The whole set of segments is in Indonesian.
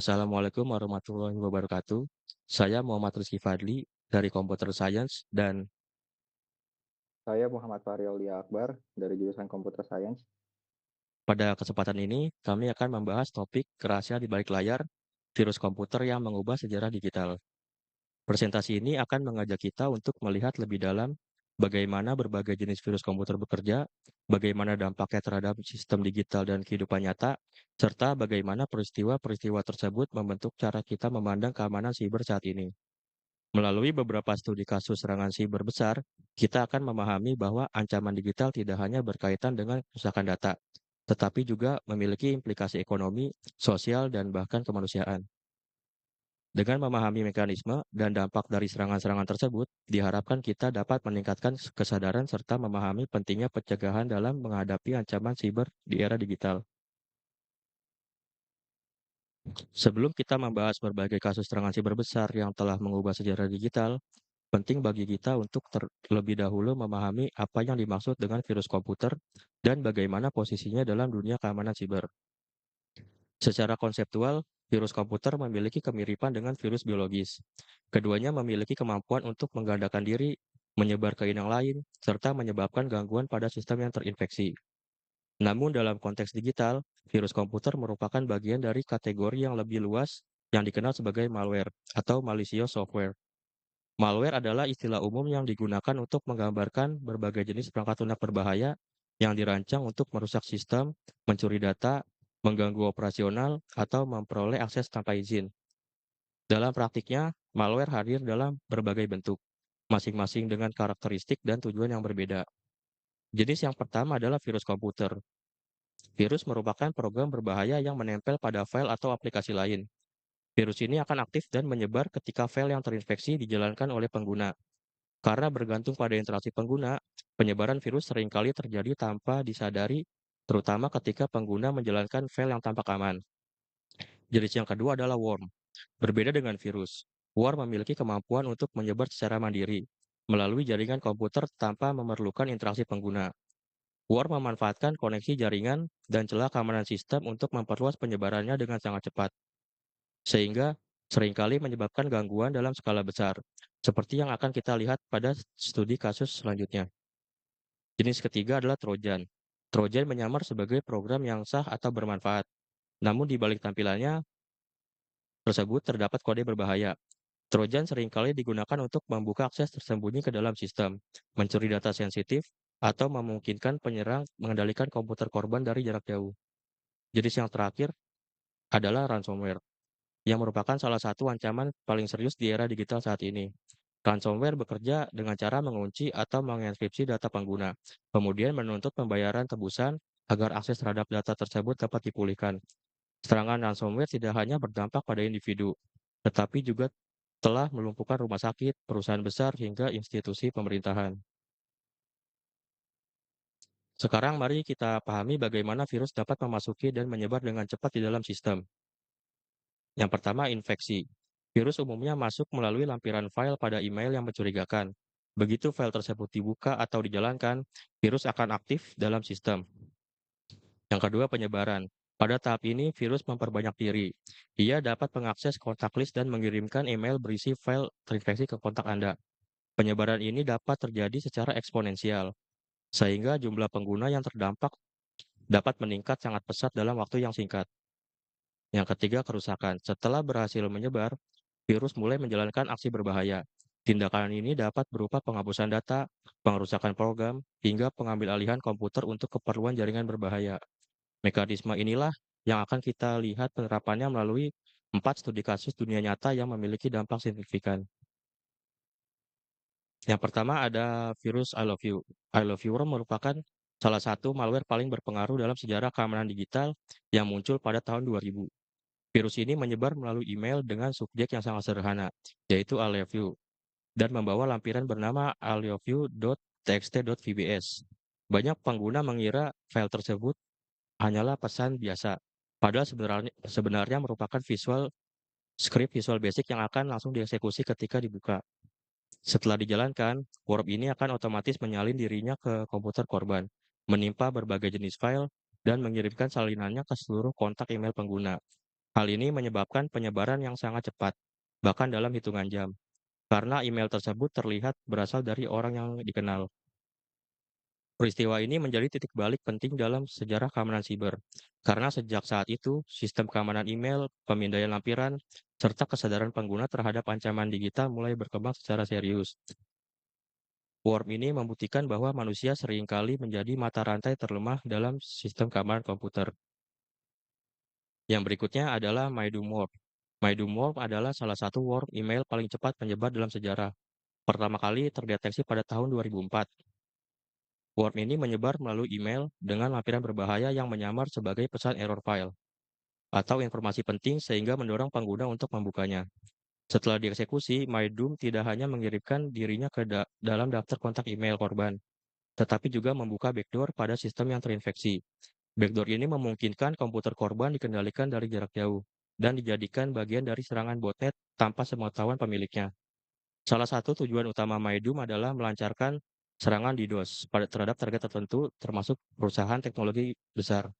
Assalamualaikum warahmatullahi wabarakatuh. Saya Muhammad Rizky Fadli dari Computer Science dan Saya Muhammad Faryaulia Akbar dari jurusan Computer Science. pada kesempatan ini kami akan membahas topik rahasia di balik layar virus komputer yang mengubah sejarah digital. Presentasi ini akan mengajak kita untuk melihat lebih dalam bagaimana berbagai jenis virus komputer bekerja, bagaimana dampaknya terhadap sistem digital dan kehidupan nyata, serta bagaimana peristiwa-peristiwa tersebut membentuk cara kita memandang keamanan siber saat ini. Melalui beberapa studi kasus serangan siber besar, kita akan memahami bahwa ancaman digital tidak hanya berkaitan dengan kerusakan data, tetapi juga memiliki implikasi ekonomi, sosial, dan bahkan kemanusiaan. Dengan memahami mekanisme dan dampak dari serangan-serangan tersebut, diharapkan kita dapat meningkatkan kesadaran serta memahami pentingnya pencegahan dalam menghadapi ancaman siber di era digital. Sebelum kita membahas berbagai kasus serangan siber besar yang telah mengubah sejarah digital, penting bagi kita untuk terlebih dahulu memahami apa yang dimaksud dengan virus komputer dan bagaimana posisinya dalam dunia keamanan siber. Secara konseptual, virus komputer memiliki kemiripan dengan virus biologis. Keduanya memiliki kemampuan untuk menggandakan diri, menyebar ke inang lain, serta menyebabkan gangguan pada sistem yang terinfeksi. Namun dalam konteks digital, virus komputer merupakan bagian dari kategori yang lebih luas yang dikenal sebagai malware atau malicious software. Malware adalah istilah umum yang digunakan untuk menggambarkan berbagai jenis perangkat lunak berbahaya yang dirancang untuk merusak sistem, mencuri data, mengganggu operasional, atau memperoleh akses tanpa izin. Dalam praktiknya, malware hadir dalam berbagai bentuk, masing-masing dengan karakteristik dan tujuan yang berbeda. Jenis yang pertama adalah virus komputer. Virus merupakan program berbahaya yang menempel pada file atau aplikasi lain. Virus ini akan aktif dan menyebar ketika file yang terinfeksi dijalankan oleh pengguna. Karena bergantung pada interaksi pengguna, penyebaran virus seringkali terjadi tanpa disadari, terutama ketika pengguna menjalankan file yang tampak aman. Jenis yang kedua adalah worm. Berbeda dengan virus, worm memiliki kemampuan untuk menyebar secara mandiri melalui jaringan komputer tanpa memerlukan interaksi pengguna. Worm memanfaatkan koneksi jaringan dan celah keamanan sistem untuk memperluas penyebarannya dengan sangat cepat, sehingga seringkali menyebabkan gangguan dalam skala besar, seperti yang akan kita lihat pada studi kasus selanjutnya. Jenis ketiga adalah Trojan. Trojan menyamar sebagai program yang sah atau bermanfaat, namun di balik tampilannya tersebut terdapat kode berbahaya. Trojan seringkali digunakan untuk membuka akses tersembunyi ke dalam sistem, mencuri data sensitif, atau memungkinkan penyerang mengendalikan komputer korban dari jarak jauh. Jenis yang terakhir adalah ransomware, yang merupakan salah satu ancaman paling serius di era digital saat ini. Ransomware bekerja dengan cara mengunci atau mengenkripsi data pengguna, kemudian menuntut pembayaran tebusan agar akses terhadap data tersebut dapat dipulihkan. Serangan ransomware tidak hanya berdampak pada individu, tetapi juga telah melumpuhkan rumah sakit, perusahaan besar, hingga institusi pemerintahan. Sekarang mari kita pahami bagaimana virus dapat memasuki dan menyebar dengan cepat di dalam sistem. Yang pertama, infeksi. Virus umumnya masuk melalui lampiran file pada email yang mencurigakan. Begitu file tersebut dibuka atau dijalankan, virus akan aktif dalam sistem. Yang kedua, penyebaran. Pada tahap ini, virus memperbanyak diri. Ia dapat mengakses kontak list dan mengirimkan email berisi file terinfeksi ke kontak Anda. Penyebaran ini dapat terjadi secara eksponensial, sehingga jumlah pengguna yang terdampak dapat meningkat sangat pesat dalam waktu yang singkat. Yang ketiga, kerusakan. Setelah berhasil menyebar, virus mulai menjalankan aksi berbahaya. Tindakan ini dapat berupa penghapusan data, pengerusakan program, hingga pengambil alihan komputer untuk keperluan jaringan berbahaya. Mekanisme inilah yang akan kita lihat penerapannya melalui 4 studi kasus dunia nyata yang memiliki dampak signifikan. Yang pertama ada virus I Love You. I Love You Worm merupakan salah satu malware paling berpengaruh dalam sejarah keamanan digital yang muncul pada tahun 2000. Virus ini menyebar melalui email dengan subjek yang sangat sederhana, yaitu I love you, dan membawa lampiran bernama iloveyou.txt.vbs. Banyak pengguna mengira file tersebut hanyalah pesan biasa, padahal sebenarnya merupakan script visual basic yang akan langsung dieksekusi ketika dibuka. Setelah dijalankan, worm ini akan otomatis menyalin dirinya ke komputer korban, menimpa berbagai jenis file, dan mengirimkan salinannya ke seluruh kontak email pengguna. Hal ini menyebabkan penyebaran yang sangat cepat, bahkan dalam hitungan jam, karena email tersebut terlihat berasal dari orang yang dikenal. Peristiwa ini menjadi titik balik penting dalam sejarah keamanan siber, karena sejak saat itu, sistem keamanan email, pemindaian lampiran, serta kesadaran pengguna terhadap ancaman digital mulai berkembang secara serius. Worm ini membuktikan bahwa manusia seringkali menjadi mata rantai terlemah dalam sistem keamanan komputer. Yang berikutnya adalah MyDoomWorm. MyDoomWorm adalah salah satu worm email paling cepat menyebar dalam sejarah. Pertama kali terdeteksi pada tahun 2004. Worm ini menyebar melalui email dengan lampiran berbahaya yang menyamar sebagai pesan error file atau informasi penting sehingga mendorong pengguna untuk membukanya. Setelah dieksekusi, MyDoom tidak hanya mengirimkan dirinya ke dalam daftar kontak email korban, tetapi juga membuka backdoor pada sistem yang terinfeksi. Backdoor ini memungkinkan komputer korban dikendalikan dari jarak jauh dan dijadikan bagian dari serangan botnet tanpa sepengetahuan pemiliknya. Salah satu tujuan utama MyDoom adalah melancarkan serangan DDoS terhadap target tertentu, termasuk perusahaan teknologi besar.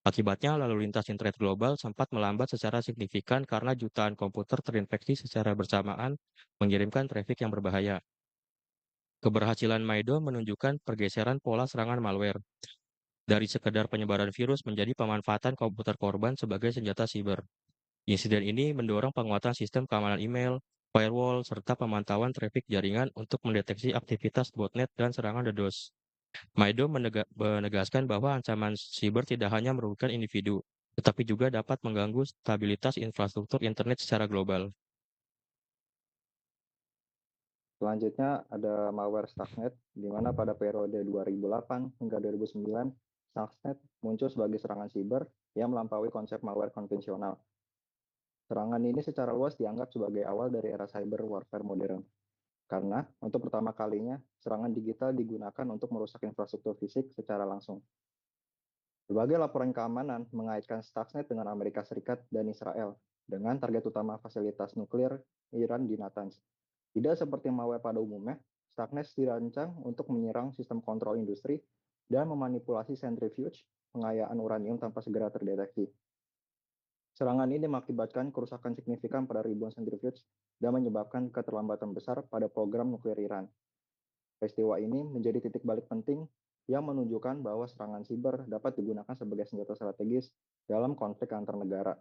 Akibatnya, lalu lintas internet global sempat melambat secara signifikan karena jutaan komputer terinfeksi secara bersamaan mengirimkan trafik yang berbahaya. Keberhasilan MyDoom menunjukkan pergeseran pola serangan malware dari sekedar penyebaran virus menjadi pemanfaatan komputer korban sebagai senjata siber. Insiden ini mendorong penguatan sistem keamanan email, firewall, serta pemantauan trafik jaringan untuk mendeteksi aktivitas botnet dan serangan DDoS. Maido menegaskan bahwa ancaman siber tidak hanya merugikan individu, tetapi juga dapat mengganggu stabilitas infrastruktur internet secara global. Selanjutnya ada malware Stuxnet, di mana pada periode 2008 hingga 2009, Stuxnet muncul sebagai serangan siber yang melampaui konsep malware konvensional. Serangan ini secara luas dianggap sebagai awal dari era cyber warfare modern, karena untuk pertama kalinya serangan digital digunakan untuk merusak infrastruktur fisik secara langsung. Berbagai laporan keamanan mengaitkan Stuxnet dengan Amerika Serikat dan Israel, dengan target utama fasilitas nuklir Iran di Natanz. Tidak seperti malware pada umumnya, Stuxnet dirancang untuk menyerang sistem kontrol industri dan memanipulasi centrifuge pengayaan uranium tanpa segera terdeteksi. Serangan ini mengakibatkan kerusakan signifikan pada ribuan centrifuge dan menyebabkan keterlambatan besar pada program nuklir Iran. Peristiwa ini menjadi titik balik penting yang menunjukkan bahwa serangan siber dapat digunakan sebagai senjata strategis dalam konflik antar negara.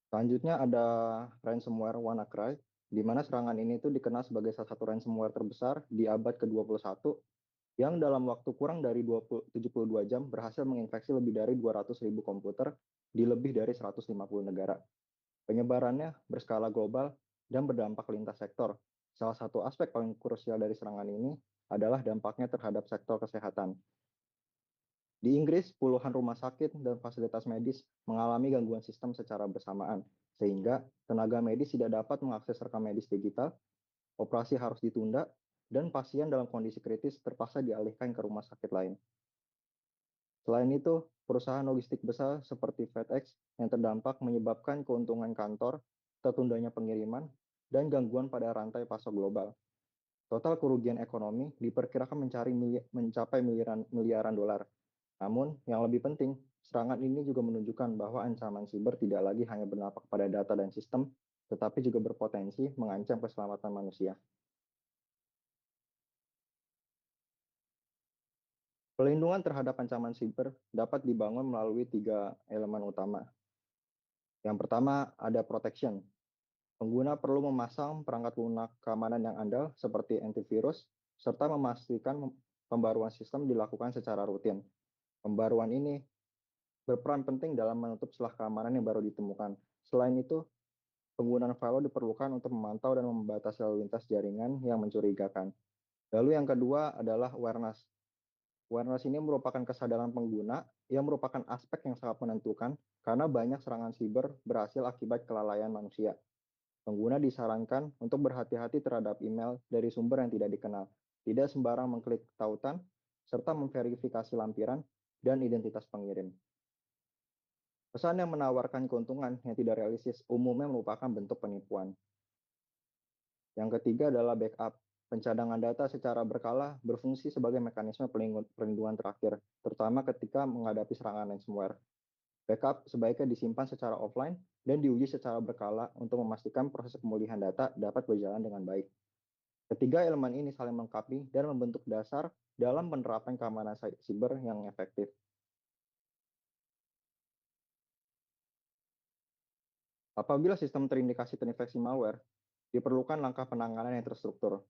Selanjutnya ada ransomware WannaCry, di mana serangan ini tuh dikenal sebagai salah satu ransomware terbesar di abad ke-21 yang dalam waktu kurang dari 72 jam berhasil menginfeksi lebih dari 200.000 komputer di lebih dari 150 negara. Penyebarannya berskala global dan berdampak lintas sektor. Salah satu aspek paling krusial dari serangan ini adalah dampaknya terhadap sektor kesehatan. Di Inggris, puluhan rumah sakit dan fasilitas medis mengalami gangguan sistem secara bersamaan, sehingga tenaga medis tidak dapat mengakses rekam medis digital, operasi harus ditunda, dan pasien dalam kondisi kritis terpaksa dialihkan ke rumah sakit lain. Selain itu, perusahaan logistik besar seperti FedEx yang terdampak menyebabkan keuntungan kantor, tertundanya pengiriman, dan gangguan pada rantai pasok global. Total kerugian ekonomi diperkirakan mencapai miliaran dolar. Namun, yang lebih penting, serangan ini juga menunjukkan bahwa ancaman siber tidak lagi hanya berdampak pada data dan sistem, tetapi juga berpotensi mengancam keselamatan manusia. Pelindungan terhadap ancaman siber dapat dibangun melalui 3 elemen utama. Yang pertama, ada protection. Pengguna perlu memasang perangkat lunak keamanan yang andal seperti antivirus, serta memastikan pembaruan sistem dilakukan secara rutin. Pembaruan ini berperan penting dalam menutup celah keamanan yang baru ditemukan. Selain itu, penggunaan firewall diperlukan untuk memantau dan membatasi lalu lintas jaringan yang mencurigakan. Lalu yang kedua adalah awareness. Awareness ini merupakan kesadaran pengguna yang merupakan aspek yang sangat menentukan karena banyak serangan siber berhasil akibat kelalaian manusia. Pengguna disarankan untuk berhati-hati terhadap email dari sumber yang tidak dikenal, tidak sembarang mengklik tautan, serta memverifikasi lampiran dan identitas pengirim. Pesan yang menawarkan keuntungan yang tidak realistis umumnya merupakan bentuk penipuan. Yang ketiga adalah backup. Pencadangan data secara berkala berfungsi sebagai mekanisme perlindungan terakhir, terutama ketika menghadapi serangan ransomware. Backup sebaiknya disimpan secara offline dan diuji secara berkala untuk memastikan proses pemulihan data dapat berjalan dengan baik. Ketiga elemen ini saling melengkapi dan membentuk dasar dalam penerapan keamanan siber yang efektif. Apabila sistem terindikasi terinfeksi malware, diperlukan langkah penanganan yang terstruktur,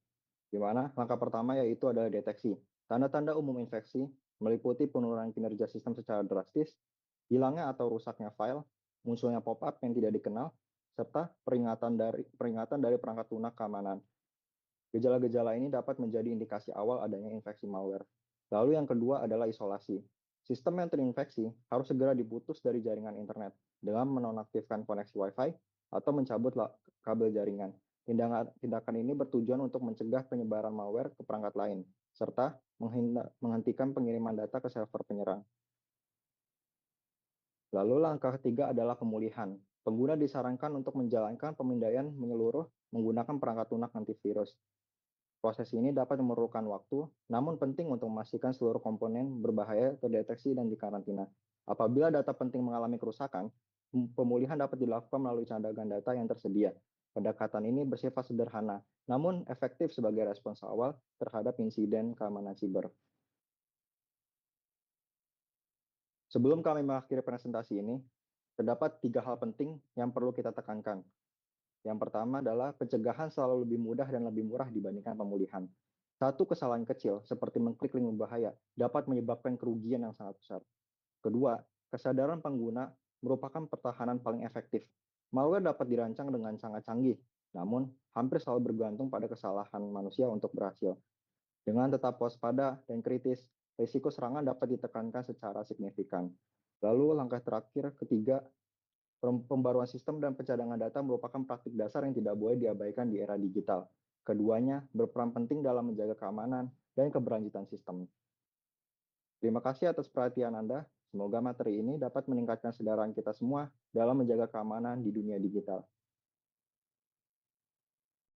di mana langkah pertama yaitu adalah deteksi. Tanda-tanda umum infeksi meliputi penurunan kinerja sistem secara drastis, hilangnya atau rusaknya file, munculnya pop-up yang tidak dikenal, serta peringatan dari perangkat lunak keamanan. Gejala-gejala ini dapat menjadi indikasi awal adanya infeksi malware. Lalu yang kedua adalah isolasi. Sistem yang terinfeksi harus segera diputus dari jaringan internet dengan menonaktifkan koneksi Wi-Fi atau mencabut kabel jaringan. Tindakan ini bertujuan untuk mencegah penyebaran malware ke perangkat lain, serta menghentikan pengiriman data ke server penyerang. Lalu langkah ketiga adalah pemulihan. Pengguna disarankan untuk menjalankan pemindaian menyeluruh menggunakan perangkat lunak antivirus. Proses ini dapat memerlukan waktu, namun penting untuk memastikan seluruh komponen berbahaya terdeteksi dan dikarantina. Apabila data penting mengalami kerusakan, pemulihan dapat dilakukan melalui cadangan data yang tersedia. Pendekatan ini bersifat sederhana, namun efektif sebagai respons awal terhadap insiden keamanan siber. Sebelum kami mengakhiri presentasi ini, terdapat 3 hal penting yang perlu kita tekankan. Yang pertama adalah pencegahan selalu lebih mudah dan lebih murah dibandingkan pemulihan. Satu kesalahan kecil, seperti mengklik link berbahaya, dapat menyebabkan kerugian yang sangat besar. Kedua, kesadaran pengguna merupakan pertahanan paling efektif. Malware dapat dirancang dengan sangat canggih, namun hampir selalu bergantung pada kesalahan manusia untuk berhasil. Dengan tetap waspada dan kritis, risiko serangan dapat ditekankan secara signifikan. Lalu langkah terakhir, ketiga, pembaruan sistem dan pencadangan data merupakan praktik dasar yang tidak boleh diabaikan di era digital. Keduanya berperan penting dalam menjaga keamanan dan keberlanjutan sistem. Terima kasih atas perhatian Anda. Semoga materi ini dapat meningkatkan kesadaran kita semua dalam menjaga keamanan di dunia digital.